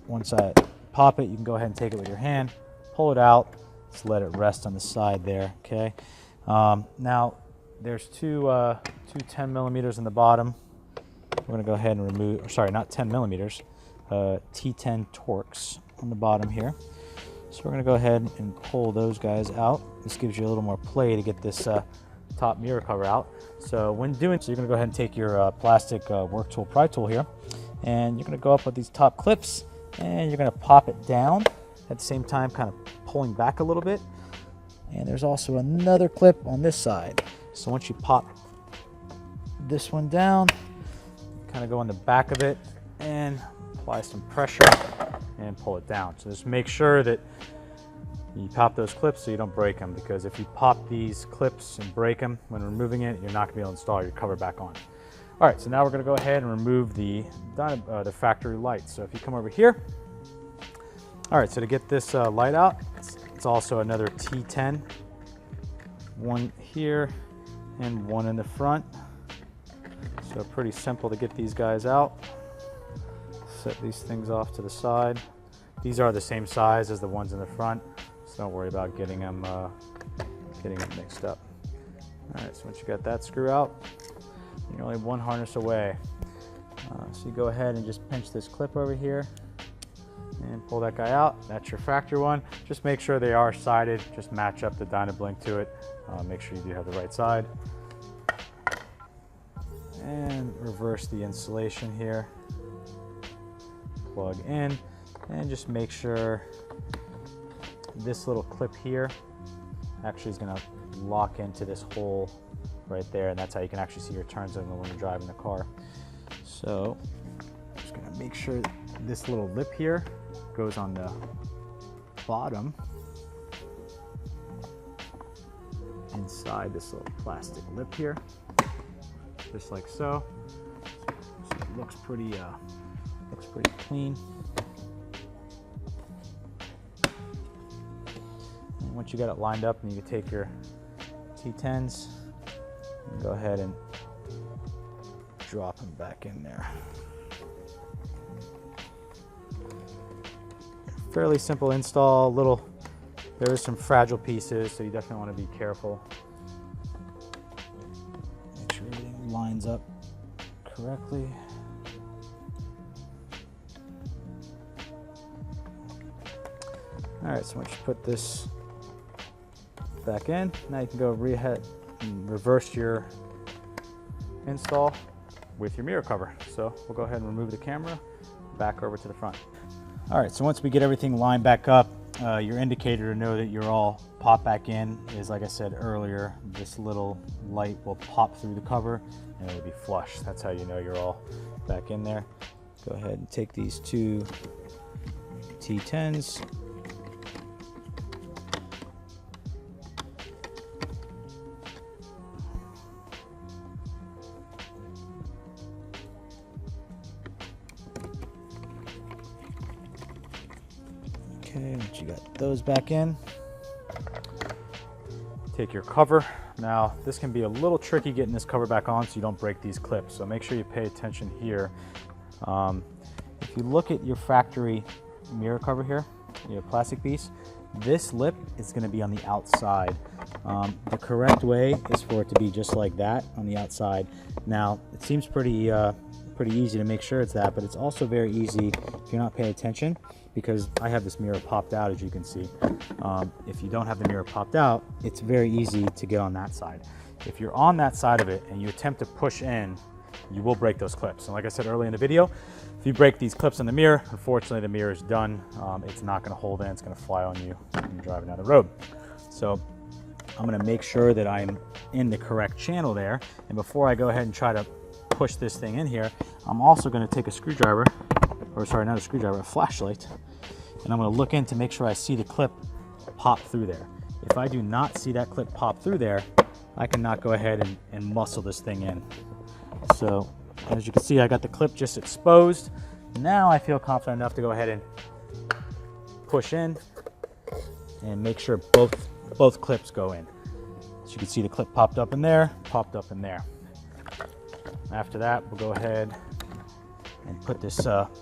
once I pop it, you can go ahead and take it with your hand, pull it out, just let it rest on the side there, okay? Now, there's two 10 millimeters in the bottom. We're gonna go ahead and remove, or sorry, not 10 millimeters, T10 Torx on the bottom here. So we're gonna go ahead and pull those guys out. This gives you a little more play to get this top mirror cover out. So when doing so, you're gonna go ahead and take your plastic work tool, pry tool here, and you're gonna go up with these top clips, and you're gonna pop it down at the same time, kind of pulling back a little bit. And there's also another clip on this side. So once you pop this one down, kind of go on the back of it and apply some pressure and pull it down. So just make sure that you pop those clips so you don't break them, because if you pop these clips and break them when removing it, you're not going to be able to install your cover back on. All right, so now we're going to go ahead and remove the factory light. So if you come over here, all right, so to get this light out, it's also another T10, one here and one in the front. So pretty simple to get these guys out. Set these things off to the side. These are the same size as the ones in the front, so don't worry about getting them mixed up. All right, so once you got that screw out, you're only one harness away. So you go ahead and just pinch this clip over here and pull that guy out. That's your factory one. Just make sure they are sided. Just match up the Dynablink to it. Make sure you do have the right side. And reverse the insulation here. Plug in, and just make sure this little clip here actually is going to lock into this hole right there, and that's how you can actually see your turn signal when you're driving the car. So I'm just going to make sure this little lip here goes on the bottom inside this little plastic lip here, just like so. So it looks pretty clean. And once you got it lined up, and you can take your T10s and go ahead and drop them back in there. Fairly simple install. There is some fragile pieces, so you definitely want to be careful. Make sure everything lines up correctly. All right, so once you put this back in, now you can go ahead and reverse your install with your mirror cover. So we'll go ahead and remove the camera back over to the front. All right, so once we get everything lined back up, your indicator to know that you're all popped back in is, like I said earlier, this little light will pop through the cover and it'll be flush. That's how you know you're all back in there. Go ahead and take these two T10s. Okay, once you got those back in, take your cover. Now, this can be a little tricky getting this cover back on so you don't break these clips, so make sure you pay attention here. If you look at your factory mirror cover here, your plastic piece, this lip is going to be on the outside. The correct way is for it to be just like that on the outside. Now, it seems pretty easy to make sure it's that, but it's also very easy if you're not paying attention, because I have this mirror popped out, as you can see. If you don't have the mirror popped out, it's very easy to get on that side. If you're on that side of it and you attempt to push in, you will break those clips. And like I said earlier in the video, if you break these clips in the mirror, unfortunately the mirror is done. It's not going to hold in, it's going to fly on you when you're driving down the road. So I'm going to make sure that I'm in the correct channel there. And before I go ahead and try to push this thing in here, I'm also going to take a screwdriver, or sorry, not a screwdriver, a flashlight, and I'm going to look in to make sure I see the clip pop through there. If I do not see that clip pop through there, I cannot go ahead and muscle this thing in. So as you can see, I got the clip just exposed. Now I feel confident enough to go ahead and push in and make sure both clips go in. As you can see, the clip popped up in there, popped up in there. After that, we'll go ahead and put this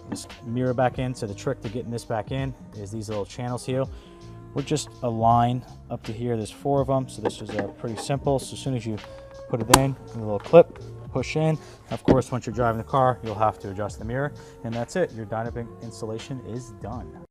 this mirror back in. So the trick to getting this back in is these little channels here. We're just a line up to here. There's 4 of them, so this is pretty simple. So as soon as you put it in, a little clip, push in. Of course, once you're driving the car, you'll have to adjust the mirror, and that's it. Your Dynabank installation is done.